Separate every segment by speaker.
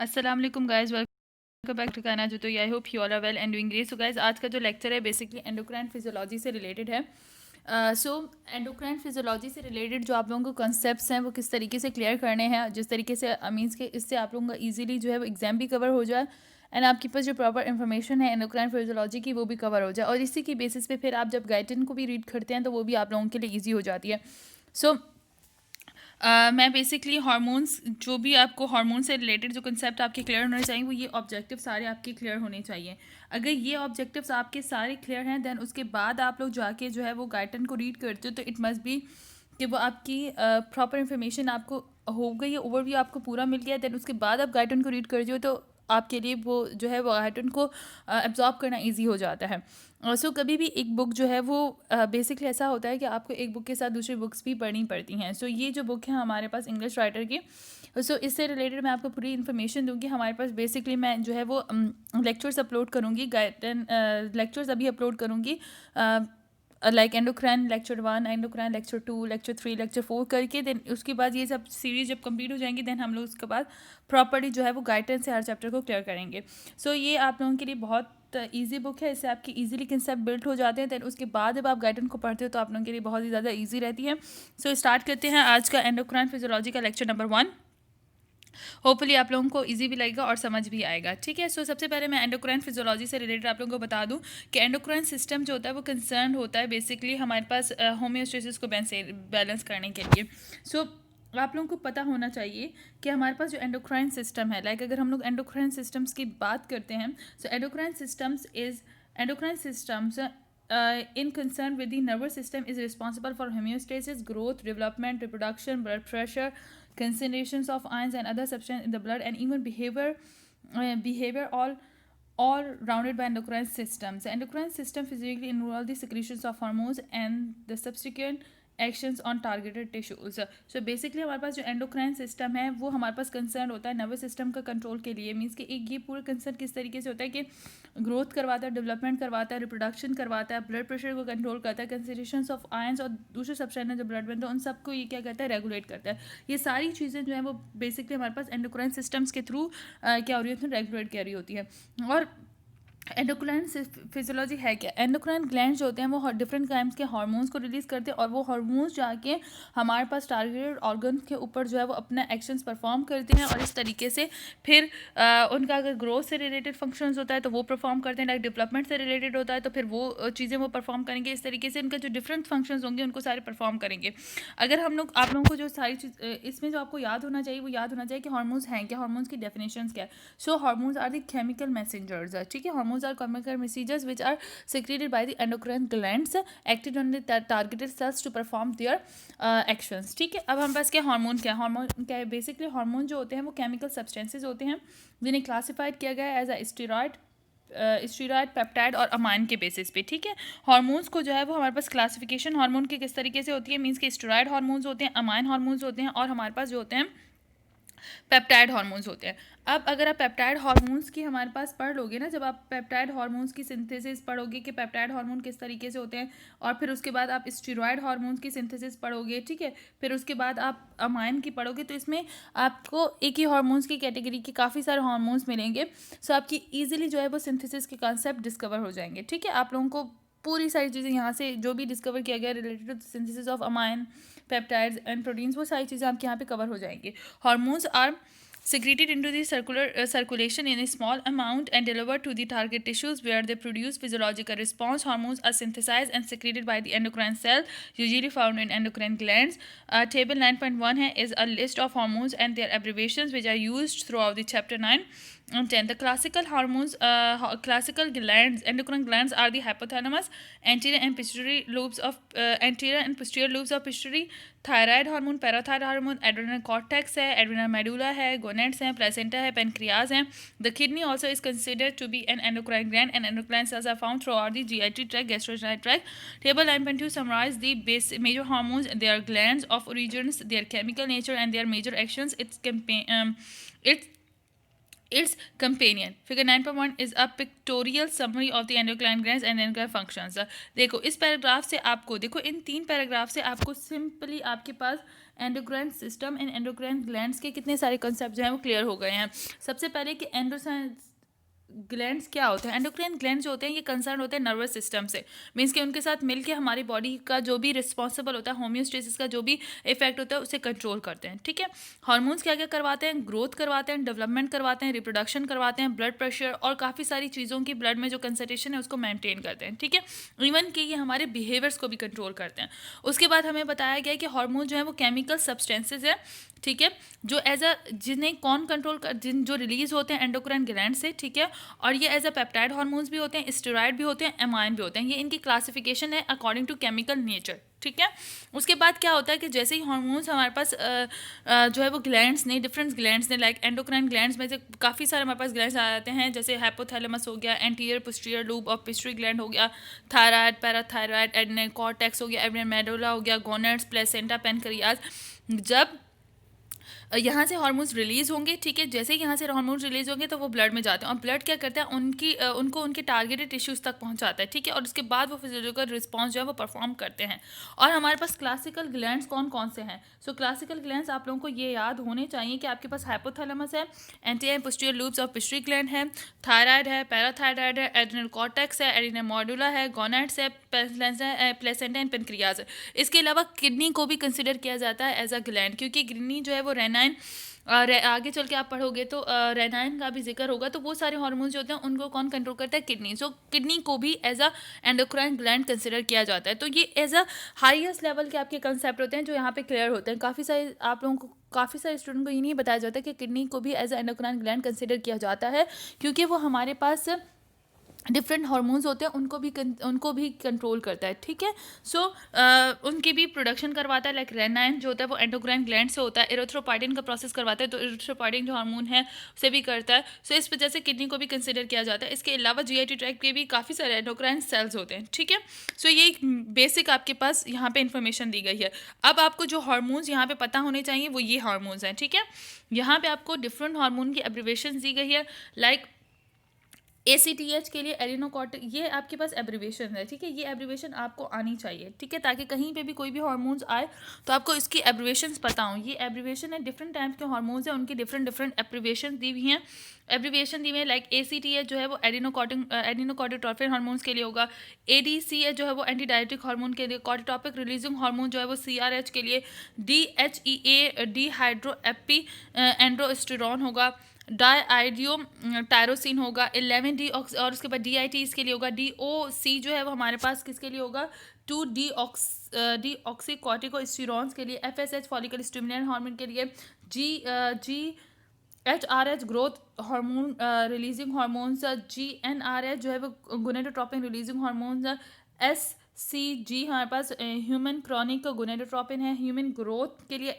Speaker 1: अस्सलाम वालेकुम guys, welcome back to काना जो। तो I hope you all are well and doing great. So guys, आज का जो लेक्चर है बेसिकली एंडोक्राइन फिजियोलॉजी से रिलेटेड है। सो एंडोक्राइन फिजियोलॉजी से रिलेटेड जो आप लोगों को कॉन्सेप्ट्स हैं वो किस तरीके से क्लियर करने हैं, जिस तरीके से मीन्स के इससे आप लोगों का ईजिली जो है वो एग्जाम भी कवर हो जाए एंड आपके पास जो प्रॉपर इन्फॉर्मेशन है एंडोक्राइन फिजियोलॉजी की वो भी कवर हो जाए, और इसी की बेसिस पे फिर आप जब गाइडन को भी रीड करते हैं तो वो भी आप लोगों के लिए ईजी हो जाती है। सो मैं बेसिकली हार्मोन्स, जो भी आपको हार्मोन से रिलेटेड जो कंसेप्ट आपके क्लियर होने चाहिए वो ये ऑब्जेक्टिव सारे आपके क्लियर होने चाहिए। अगर ये ऑब्जेक्टिव्स आपके सारे क्लियर हैं देन उसके बाद आप लोग जाके जो है वो गाइडन को रीड करते हो तो इट मस्ट बी कि वो आपकी प्रॉपर इन्फॉर्मेशन आपको हो गई है, ओवरव्यू आपको पूरा मिल गया। देन उसके बाद आप गाइडन को रीड करते हो तो आपके लिए वो जो है वो गाइडन को एब्जॉर्ब करना ईजी हो जाता है। सो कभी भी एक बुक जो है वो बेसिकली ऐसा होता है कि आपको एक बुक के साथ दूसरी बुक्स भी पढ़नी पड़ती हैं। सो ये जो बुक है हमारे पास इंग्लिश राइटर की, सो इससे रिलेटेड मैं आपको पूरी इन्फॉर्मेशन दूंगी। हमारे पास बेसिकली मैं जो है वो लेक्चर्स अपलोड करूँगी, गाइडन लेक्चर्स अभी अपलोड करूँगी, like endocrine lecture 1, endocrine lecture 2, lecture 3, lecture 4 करके। देन उसके बाद ये सब सीरीज जब कंप्लीट हो जाएंगी देन हम लोग उसके बाद प्रॉपर्ली जो है वो गाइडेंस से हर चैप्टर को क्लियर करेंगे। सो ये आप लोगों के लिए बहुत ईजी बुक है, इससे आपकी ईजिली कंसेप्ट बिल्ड हो जाते हैं। देन उसके बाद जब आप गाइडेंस को पढ़ते हो तो आप लोगों के लिए बहुत ही ज़्यादा ईजी रहती है। सो स्टार्ट करते हैं आज का एंडोक्राइन फिजियोलॉजी का लेक्चर नंबर 1। होपफुली आप लोगों को इजी भी लगेगा और समझ भी आएगा, ठीक है। सो सबसे पहले मैं एंडोक्राइन फिजियोलॉजी से रिलेटेड आप लोगों को बता दूं कि एंडोक्राइन सिस्टम जो होता है वो कंसर्न होता है बेसिकली हमारे पास होम्योस्टेसिस को बैलेंस करने के लिए। सो आप लोगों को पता होना चाहिए कि हमारे पास जो एंडोक्राइन सिस्टम है, लाइक अगर हम लोग एंडोक्राइन सिस्टम्स की बात करते हैं, सो endocrine systems in concern with the nervous system is responsible for homeostasis, growth, development, reproduction, blood pressure, concentrations of ions and other substances in the blood, and even behavior all rounded by endocrine systems. The endocrine system physically involves the secretions of hormones and the subsequent actions on targeted tissues. So basically हमारे पास जो endocrine system है वो हमारे पास concern होता है nervous system का control के लिए। मीन्स कि एक ये पूरा कंसर्न किस तरीके से होता है कि ग्रोथ करवाता है, डेवलपमेंट करवाता है, रिप्रोडक्शन करवाता है, ब्लड प्रेशर को कंट्रोल करता है, कंसंट्रेशंस ऑफ आयंस और दूसरे सब्सटेंस जो ब्लड में तो उन सबको ये क्या करता है, रेगुलेट करता है। ये सारी चीज़ें जो है वो बेसिकली हमारे पास एंडोक्राइन सिस्टम्स के थ्रू क्या हो रही होती है, रेगुलेट कर रही होती है। और एंडोक्राइन फिजियोलॉजी है क्या? एंडोक्राइन ग्लैंड जो होते हैं वो डिफरेंट काइंड्स के हार्मोन्स को रिलीज करते हैं और वो हार्मोन्स जाके हमारे पास टारगेटेड ऑर्गन के ऊपर जो है वो अपना एक्शंस परफॉर्म करते हैं, और इस तरीके से फिर उनका अगर ग्रोथ से रिलेटेड फंक्शंस होता है तो वो परफॉर्म करते हैं, लाइक डेवलपमेंट से रिलेटेड होता है तो फिर वो चीज़ें वो परफॉर्म करेंगे। इस तरीके से इनका जो डिफरेंट फंक्शंस होंगे उनको सारे परफॉर्म करेंगे। अगर हम लोग आप लोगों को जो सारी चीज़ इसमें जो आपको याद होना चाहिए वो याद होना चाहिए कि हार्मोन्स हैं क्या, हार्मोन्स की डेफिनेशंस क्या है। So hormones are the chemical messengers, ठीक है। Hormones are chemical messages which are secreted by the endocrine glands acted on the targeted cells to perform their actions, ठीक है। अब हम पास क्या हार्मोन क्या है बेसिकली हार्मोन जो होते हैं वो केमिकल सब्सटेंसेज होते हैं जिन्हें क्लासिफाइड किया गया है एज अ स्टीरॉयड, पेप्टाइड और अमाइन के बेसिस पे, ठीक है। हार्मोन्स को जो है वो हमारे पास क्लासिफिकेशन हार्मोन की किस तरीके से होती है, मीन्स के स्टीरॉयड हार्मोन्स होते हैं, अमाइन हार्मोन्स होते हैं और हमारे पास जो होते हैं पेप्टाइड हार्मोन्स होते हैं। अब अगर आप पेप्टाइड हार्मोन्स की हमारे पास पढ़ लोगे ना, जब आप पेप्टाइड हार्मोन्स की सिंथेसिस पढ़ोगे कि पेप्टाइड हार्मोन किस तरीके से होते हैं, और फिर उसके बाद आप स्टीरॉयड हार्मोन्स की सिंथेसिस पढ़ोगे, ठीक है, फिर उसके बाद आप अमाइन की पढ़ोगे, तो इसमें आपको एक ही हार्मोन्स की कैटेगरी के काफ़ी सारे हार्मोन्स मिलेंगे। सो आपकी ईजिली जो है वो सिंथेसिस के कॉन्सेप्ट डिस्कवर हो जाएंगे, ठीक है। आप लोगों को पूरी सारी चीज़ें यहाँ से जो भी डिस्कवर किया गया related to synthesis of amine, peptides and proteins, वो सारी चीज़ें आपके यहाँ पे कवर हो जाएंगी। Hormones are secreted into the circulation in a small amount and delivered to the target tissues where they produce physiological response. Hormones are synthesized and secreted by the endocrine cell, usually found in endocrine glands. Table 9.1 is a list of hormones and their abbreviations which are used throughout the chapter 9 and 10. The classical hormones, classical glands, endocrine glands are the hypothalamus, anterior and posterior lobes of pituitary, thyroid hormone, parathyroid hormone, adrenal cortex है, adrenal medulla है, gonads हैं, placenta है, pancreas हैं। The kidney also is considered to be an endocrine gland and endocrine cells are found throughout the GIT tract, gastrointestinal tract. Table 9.2 summarize the major hormones, their glands of origins, their chemical nature and their major actions. Its companion. Figure 9.1 is a pictorial summary of the endocrine glands and endocrine functions. देखो इस paragraph से आपको, देखो इन 3 paragraph से आपको simply आपके पास endocrine system and endocrine glands के कितने सारे कंसेप्ट जो हैं वो क्लियर हो गए हैं। सबसे पहले कि एंडोक्राइन ग्लैंड्स क्या होते हैं। एंडोक्राइन ग्लैंड्स जो होते हैं ये कंसर्न होते हैं नर्वस सिस्टम से, मीन्स कि उनके साथ मिलके हमारी बॉडी का जो भी रिस्पॉन्सिबल होता है, होम्योस्टेसिस का जो भी इफेक्ट होता है उसे कंट्रोल करते हैं, ठीक है। हार्मोन्स क्या क्या करवाते हैं, ग्रोथ करवाते हैं, डेवलपमेंट करवाते हैं, रिप्रोडक्शन करवाते हैं, ब्लड प्रेशर और काफ़ी सारी चीज़ों की ब्लड में जो कंसंट्रेशन है उसको मेंटेन करते हैं, ठीक है। इवन कि ये हमारे बिहेवियर्स को भी कंट्रोल करते हैं। उसके बाद हमें बताया गया कि हार्मोन जो है वो केमिकल सब्सटेंसेज है, ठीक है, जो एज अ जिन्हें कौन कंट्रोल कर, जिन जो रिलीज होते हैं एंडोक्राइन ग्लैंड से, ठीक है। और ये एज अ पेप्टाइड हार्मोन्स भी होते हैं, स्टेरॉइड भी होते हैं, एमाइन भी होते हैं। ये इनकी क्लासिफिकेशन है अकॉर्डिंग टू केमिकल नेचर, ठीक है। उसके बाद क्या होता है कि जैसे ही हार्मोन्स हमारे पास जो है वो ग्लैंड्स ने, डिफरेंट ग्लैंड्स ने, लाइक एंडोक्राइन ग्लैंड्स में से काफ़ी सारे हमारे पास ग्लैंड्स आ जाते हैं, जैसे हाइपोथैलेमस हो गया, anterior posterior lube of pituitary gland हो गया, थायराइड, पैराथायराइड, एडने कॉर्टेक्स हो गया, एडने मेडुला हो गया, गोनेड्स, प्लेसेंटा, पेनक्रियाज। जब यहाँ से हार्मोन्स रिलीज होंगे, ठीक है, जैसे ही यहाँ से हार्मोन्स रिलीज होंगे तो वो ब्लड में जाते हैं और ब्लड क्या करता है, उनको उनके टारगेटेड टिश्यूज़ तक पहुँचाता है, ठीक है। और उसके बाद वो फिजियोलॉजिकल रिस्पॉन्स जो है वो परफॉर्म करते हैं। और हमारे पास क्लासिकल ग्लैंड्स कौन कौन से हैं। सो क्लासिकल ग्लैंड्स आप लोगों को ये याद होने चाहिए कि आपके पास हाइपोथैलेमस है, anterior posterior lubes of pituitary gland है, थायराइड है, पैराथायराइड है, एड्रेनल कॉर्टेक्स है, एड्रेनल मेडुला है, गोनाड्स है, प्लेसेंटा एंड पेनक्रियाज है। इसके अलावा किडनी को भी कंसिडर किया जाता है एज अ ग्लैंड, क्योंकि किडनी जो है वो रेनाइन, आगे चल के आप पढ़ोगे तो रेनाइन का भी जिक्र होगा। तो वो सारे हार्मोन्स जो होते हैं उनको कौन कंट्रोल करता है, किडनी। सो किडनी को भी as a endocrine gland consider किया जाता है। तो ये एज अ हाईएस्ट लेवल के आपके कंसेप्ट होते हैं जो यहाँ पे क्लियर होते हैं। काफ़ी सारे आप लोगों को, काफ़ी सारे स्टूडेंट को ये नहीं बताया जाता कि किडनी को भी as a endocrine gland consider किया जाता है, क्योंकि वो हमारे पास डिफरेंट हार्मोन्स होते हैं उनको भी कंट्रोल करता है, ठीक है। सो उनकी भी प्रोडक्शन करवाता है, लाइक रेनाइन जो होता है वो एंडोक्राइन ग्लैंड से होता है, एरिथ्रोपाइडिन का प्रोसेस करवाता है, तो एरिथ्रोपाइडिन जो हार्मोन है उसे भी करता है। सो इस वजह से किडनी को भी कंसिडर किया जाता है। इसके अलावा जीआईटी ट्रैक्ट के भी काफ़ी सारे एंडोक्राइन सेल्स होते हैं, ठीक है। सो ये बेसिक आपके पास यहाँ पे इन्फॉर्मेशन दी गई है। अब आपको जो हार्मोन्स यहाँ पे पता होने चाहिए वो ये हार्मोन्स हैं, ठीक है। यहाँ पे आपको डिफरेंट हार्मोन की एब्रिवेशन दी गई है, लाइक ACTH के लिए एरिनोकॉर्टिक, ये आपके पास एब्रीवेशन है, ठीक है। ये एब्रीवेशन आपको आनी चाहिए, ठीक है, ताकि कहीं पे भी कोई भी हार्मोन्स आए तो आपको इसकी एब्रीवेशंस पता हों। ये एब्रीवेशन है, डिफरेंट टाइप के हार्मोन्स हैं, उनकी डिफरेंट एब्रीवेशन दी हुई हैं, लाइक ACTH जो है वो एडिनोकॉर्टिकोट्रोपिन हार्मोन्स के लिए होगा। ADCH जो है वो एंटी डायरेटिक हार्मोन के लिए, कॉर्टिटोपिक रिलीजिंग हार्मोन जो है वो CRH के लिए, DHEA डिहाइड्रो एपी एंड्रोस्टेरोन होगा, डाईआइडियो टायरोसिन होगा, 11D और उसके बाद DIT इसके लिए होगा, DOC जो है वो हमारे पास किसके लिए होगा, 2-डीऑक्सी कॉर्टिकोस्टेरॉन्स के लिए, FSH फॉलिकल स्टिमुलेंट हार्मोन के लिए, GHRH growth hormone releasing hormones, GnRH जो है वो गोनेडोट्रोपिन रिलीजिंग हार्मोन्स, SCG हमारे पास ह्यूमन क्रॉनिक गोनेडोट्रोपिन है, ह्यूमन ग्रोथ के लिए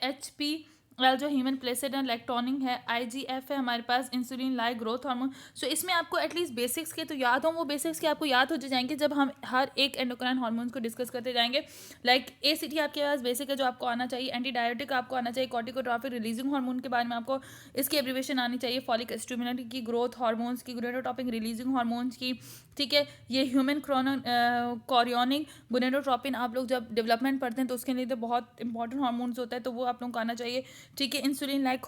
Speaker 1: HP जो ह्यूमन प्लेसेडन लैक्टोनिंग है, IGF है हमारे पास, इंसुलिन लाइक ग्रोथ हार्मोन। सो इसमें आपको एटलीस्ट बेसिक्स के तो याद हों, वो बेसिक्स के आपको याद हो जाएंगे जब हम हर एक एंडोक्राइन हार्मोन्स को डिस्कस करते जाएंगे। लाइक ACT आपके पास बेसिक है जो आपको आना चाहिए, एंटी डायरेटिक आपको आना चाहिए, कॉर्टिकोट्रोपिक रिलीजिंग हार्मोन के बारे में आपको इसकी एब्रीवेशन आनी चाहिए, फॉलिक स्टिमुलेंट की, ग्रोथ हार्मोन्स की, गोनेडोट्रोपिक रिलीजिंग हार्मोन्स की, ठीक है। ये ह्यूमन कोरियोनिक गोनेडोट्रोपिन आप लोग जब डेवलपमेंट पढ़ते हैं तो उसके लिए तो बहुत इंपॉर्टेंट हार्मोन्स होता है, तो वो आप लोग को आना चाहिए, ठीक है। इंसुलिन लाइक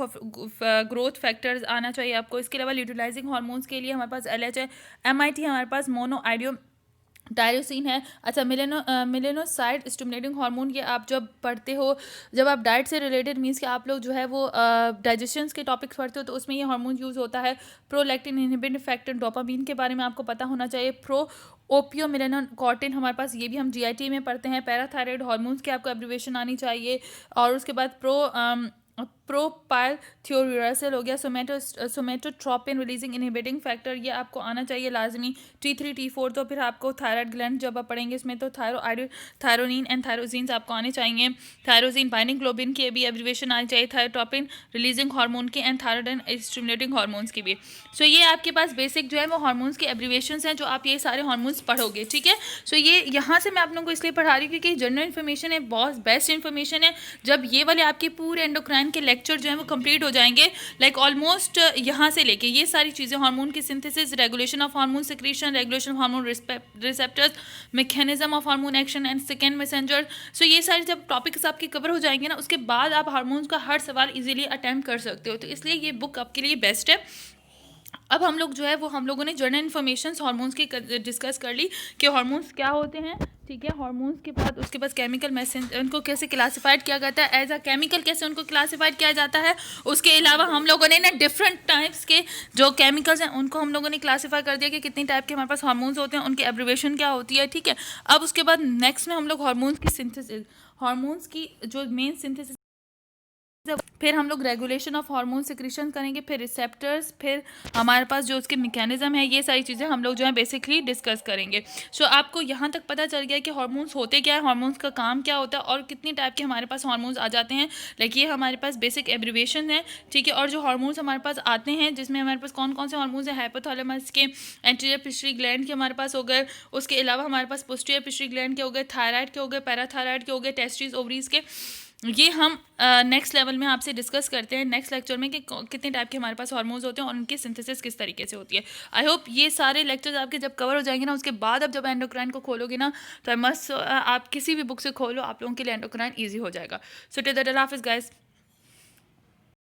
Speaker 1: ग्रोथ फैक्टर्स आना चाहिए आपको। इसके अलावा यूटिलाइजिंग हार्मोन्स के लिए हमारे पास LH है, MIT हमारे पास मोनोआइडियो टायरोसिन है। अच्छा, मिलेनोसाइड स्टिमुलेटिंग हार्मोन, ये आप जब पढ़ते हो, जब आप डाइट से रिलेटेड मीन्स कि आप लोग जो है वो डाइजेशंस के टॉपिक्स पढ़ते हो तो उसमें ये हार्मोन यूज़ होता है। प्रोलैक्टिन इनहिबिटिंग फैक्टर डोपामीन के बारे में आपको पता होना चाहिए। ओपियोमेलेनोकॉर्टिन हमारे पास, ये भी हम GIT में पढ़ते हैं। पैराथायराइड हार्मोन्स की आपको एब्रीवेशन आनी चाहिए। और उसके बाद प्रोपाइलथियोरेसिल हो गया, सोमेटोट्रोपिन रिलीजिंग इनहिबिटिंग फैक्टर, ये आपको आना चाहिए लाजमी। T3 T4 तो फिर आपको थायराइड ग्लैंड जब आप पढ़ेंगे इसमें तो थायरोनिन एंड थायरोजीन्स आपको आने चाहिए। थायरोजीन बाइंडिंग ग्लोबिन की भी एब्रीवेशन आनी चाहिए, थायरोटोपिन रिलीजिंग हार्मोन की एंड थायरोडिन स्टिमुलेटिंग हार्मोन्स की भी। सो ये आपके पास बेसिक जो है वो हार्मोन्स के एब्रीवेशंस हैं जो आप ये सारे हार्मोन्स पढ़ोगे, ठीक है। सो ये यहाँ से मैं आप लोगों को इसलिए पढ़ा रही हूँ क्योंकि जनरल इन्फॉर्मेशन है, बहुत बेस्ट इन्फॉर्मेशन है। जब ये वाले आपके पूरे एंडोक्राइन एंडोक्राइन के लेक्चर जो है वो कंप्लीट हो जाएंगे, लाइक ऑलमोस्ट यहाँ से लेके ये सारी चीज़ें, हार्मोन की synthesis, regulation of hormone secretion, regulation of hormone receptors, mechanism of hormone action and second messenger. So ये सारे जब टॉपिक्स आपके कवर हो जाएंगे ना, उसके बाद आप हार्मोन्स का हर सवाल इजीली अटेम्प्ट कर सकते हो। तो इसलिए ये बुक आपके लिए बेस्ट है। अब हम लोग जो है वो हम लोगों ने जनरल इन्फॉर्मेशन हार्मोन्स की डिस्कस कर ली कि हार्मोन्स क्या होते हैं, ठीक है। हार्मोन्स के बाद उसके बाद केमिकल मैसेज, उनको कैसे क्लासिफाइड किया जाता है, एज अ केमिकल कैसे उनको क्लासिफाइड किया जाता है। उसके अलावा हम लोगों ने ना डिफरेंट टाइप्स के जो केमिकल्स हैं उनको हम लोगों ने क्लासीफाई कर दिया कि कितनी टाइप के हमारे पास हार्मोन्स होते हैं, उनकी एब्रिवेशन क्या होती है, ठीक है। अब उसके बाद नेक्स्ट में हम लोग हार्मोन्स की सिंथेसिस, हार्मोन्स की जो मेन सिंथेसिस, फिर हम लोग रेगुलेशन ऑफ हार्मोन सिक्रीशन करेंगे, फिर रिसेप्टर्स, फिर हमारे पास जो उसके मैकेनिज्म है, ये सारी चीज़ें हम लोग जो है बेसिकली डिस्कस करेंगे। सो आपको यहाँ तक पता चल गया कि हार्मोन्स होते क्या है, हार्मोन्स का काम क्या होता है और कितनी टाइप के हमारे पास हार्मोन्स आ जाते हैं। लाइक ये हमारे पास बेसिक एब्रिवेशन है, ठीक है। और जो हार्मोन्स हमारे पास आते हैं जिसमें हमारे पास कौन कौन से हार्मोन्स हैं, हाइपोथैलेमस के, एंटीरियर पिट्यूटरी ग्लैंड के हमारे पास हो गए, उसके अलावा हमारे पास पोस्टीरियर पिट्यूटरी ग्लैंड के हो गए, थायराइड के हो गए, पैराथायराइड के हो गए, टेस्टिस ओवरीज के। ये हम नेक्स्ट लेवल में आपसे डिस्कस करते हैं नेक्स्ट लेक्चर में कि कितने टाइप के हमारे पास हार्मोन्स होते हैं और उनकी सिंथेसिस किस तरीके से होती है। आई होप ये सारे लेक्चर्स आपके जब कवर हो जाएंगे ना, उसके बाद आप जब एंडोक्राइन को खोलोगे ना, तो मस्त आप किसी भी बुक से खोलो, आप लोगों के लिए एंडोक्राइन ईजी हो जाएगा। सो टिल दैट, अल्लाह हाफिज़ गाइस।